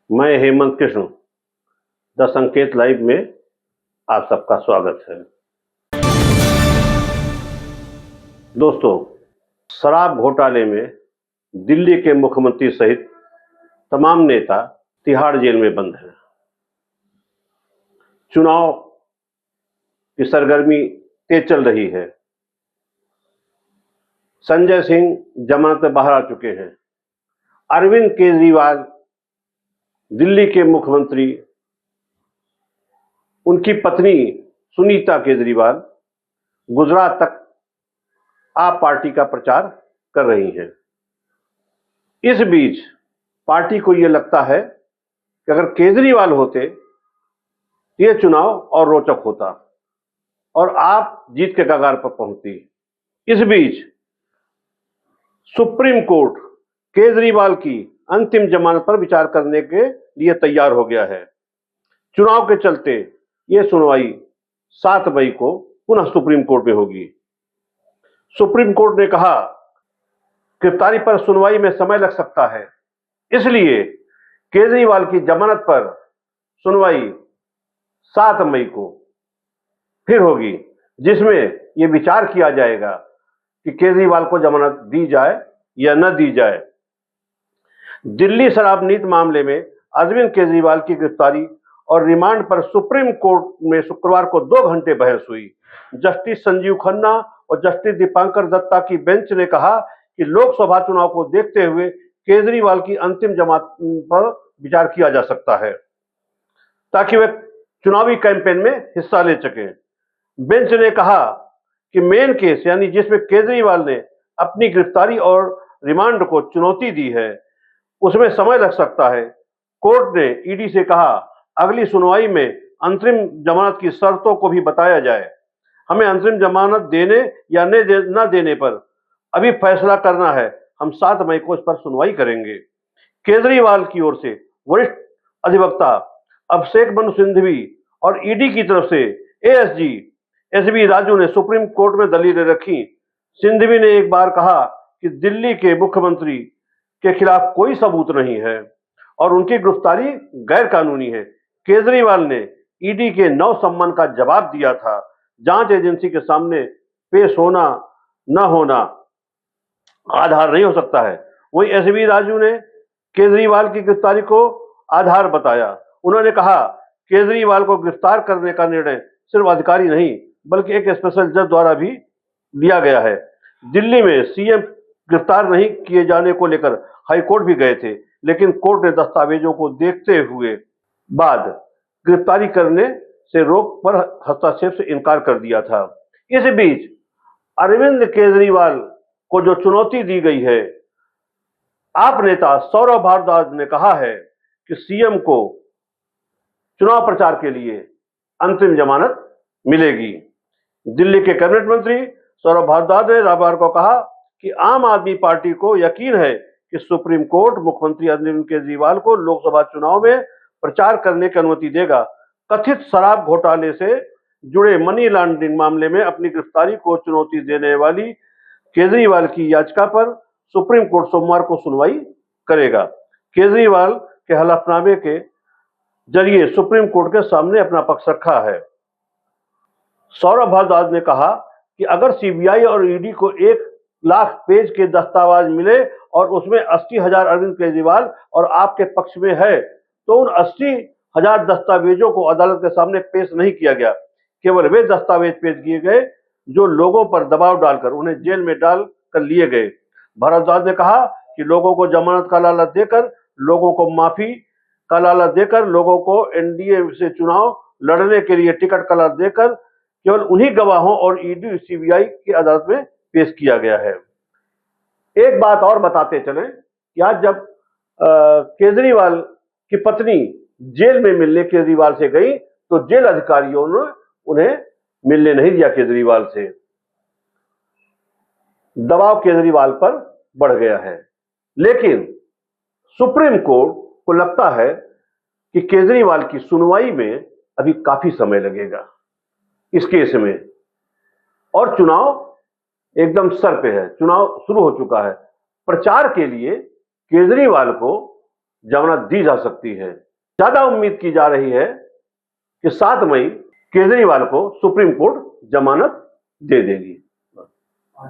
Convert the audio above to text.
मैं हेमंत कृष्ण द संकेत लाइव में आप सबका स्वागत है। दोस्तों, शराब घोटाले में दिल्ली के मुख्यमंत्री सहित तमाम नेता तिहाड़ जेल में बंद हैं। चुनाव की सरगर्मी तेज चल रही है। संजय सिंह जमानत पर बाहर आ चुके हैं। अरविंद केजरीवाल दिल्ली के मुख्यमंत्री, उनकी पत्नी सुनीता केजरीवाल गुजरात तक आप पार्टी का प्रचार कर रही हैं। इस बीच पार्टी को यह लगता है कि अगर केजरीवाल होते तो यह चुनाव और रोचक होता और आप जीत के कगार पर पहुंचती। इस बीच सुप्रीम कोर्ट केजरीवाल की अंतिम जमानत पर विचार करने के लिए तैयार हो गया है। चुनाव के चलते यह सुनवाई 7 मई को पुनः सुप्रीम कोर्ट में होगी। सुप्रीम कोर्ट ने कहा गिरफ्तारी पर सुनवाई में समय लग सकता है, इसलिए केजरीवाल की जमानत पर सुनवाई 7 मई को फिर होगी, जिसमें यह विचार किया जाएगा कि केजरीवाल को जमानत दी जाए या न दी जाए। दिल्ली शराब नीति मामले में अरविंद केजरीवाल की गिरफ्तारी और रिमांड पर सुप्रीम कोर्ट में शुक्रवार को 2 घंटे बहस हुई। जस्टिस संजीव खन्ना और जस्टिस दीपांकर दत्ता की बेंच ने कहा कि लोकसभा चुनाव को देखते हुए केजरीवाल की अंतिम जमानत पर विचार किया जा सकता है, ताकि वे चुनावी कैंपेन में हिस्सा ले सकें। बेंच ने कहा कि मेन केस, यानी जिसमें केजरीवाल ने अपनी गिरफ्तारी और रिमांड को चुनौती दी है, उसमें समय लग सकता है। कोर्ट ने ईडी से कहा अगली सुनवाई में अंतरिम जमानत की शर्तों को भी बताया जाए। हमें अंतरिम जमानत देने या न देने पर अभी फैसला करना है। हम 7 मई को इस पर सुनवाई करेंगे। केजरीवाल की ओर से वरिष्ठ अधिवक्ता अभिषेक मनु सिंघवी और ईडी की तरफ से एएसजी एसबी राजू ने सुप्रीम कोर्ट में दलीलें रखी। सिंघवी ने एक बार कहा कि दिल्ली के मुख्यमंत्री के खिलाफ कोई सबूत नहीं है और उनकी गिरफ्तारी गैर कानूनी है। केजरीवाल ने ईडी के 9 सम्मन का जवाब दिया था। जांच एजेंसी के सामने पेश होना न होना आधार नहीं हो सकता है। वहीं एसबी राजू ने केजरीवाल की गिरफ्तारी को आधार बताया। उन्होंने कहा केजरीवाल को गिरफ्तार करने का निर्णय सिर्फ अधिकारी नहीं बल्कि एक स्पेशल जज द्वारा भी लिया गया है। दिल्ली में सीएम गिरफ्तार नहीं किए जाने को लेकर हाईकोर्ट भी गए थे, लेकिन कोर्ट ने दस्तावेजों को देखते हुए बाद गिरफ्तारी करने से रोक पर हस्तक्षेप से इनकार कर दिया था। इस बीच अरविंद केजरीवाल को जो चुनौती दी गई है, आप नेता सौरभ भारद्वाज ने कहा है कि सीएम को चुनाव प्रचार के लिए अंतिम जमानत मिलेगी। दिल्ली के कैबिनेट मंत्री सौरभ भारद्वाज ने रविवार को कहा कि आम आदमी पार्टी को यकीन है कि सुप्रीम कोर्ट मुख्यमंत्री अरविंद केजरीवाल को लोकसभा चुनाव में प्रचार करने की अनुमति देगा। कथित शराब घोटाले से जुड़े मनी लॉन्ड्रिंग मामले में अपनी गिरफ्तारी को चुनौती देने वाली केजरीवाल की याचिका पर सुप्रीम कोर्ट सोमवार को सुनवाई करेगा। केजरीवाल के हलफनामे के जरिए सुप्रीम कोर्ट के सामने अपना पक्ष रखा है। सौरभ भारद्वाज ने कहा कि अगर सीबीआई और ईडी को 1 लाख पेज के दस्तावेज मिले और उसमें 80,000 अरविंद केजरीवाल और आपके पक्ष में है, तो उन 80,000 दस्तावेजों को अदालत के सामने पेश नहीं किया गया। केवल वे दस्तावेज पेश किए गए जो लोगों पर दबाव डालकर उन्हें जेल में डाल कर लिए गए। भारद्वाज ने कहा कि लोगों को जमानत का लालच देकर, लोगों को माफी का लालच देकर, लोगों को एनडीए से चुनाव लड़ने के लिए टिकट का लालच देकर केवल उन्हीं गवाहों और ईडी सीबीआई की अदालत में पेश किया गया है। एक बात और बताते चलें कि आज जब केजरीवाल की पत्नी जेल में मिलने केजरीवाल से गई तो जेल अधिकारियों ने उन्हें मिलने नहीं दिया। केजरीवाल से दबाव केजरीवाल पर बढ़ गया है, लेकिन सुप्रीम कोर्ट को लगता है कि केजरीवाल की सुनवाई में अभी काफी समय लगेगा इस केस में, और चुनाव एकदम सर पे है। चुनाव शुरू हो चुका है। प्रचार के लिए केजरीवाल को जमानत दी जा सकती है। ज्यादा उम्मीद की जा रही है कि 7 मई केजरीवाल को सुप्रीम कोर्ट जमानत दे देगी।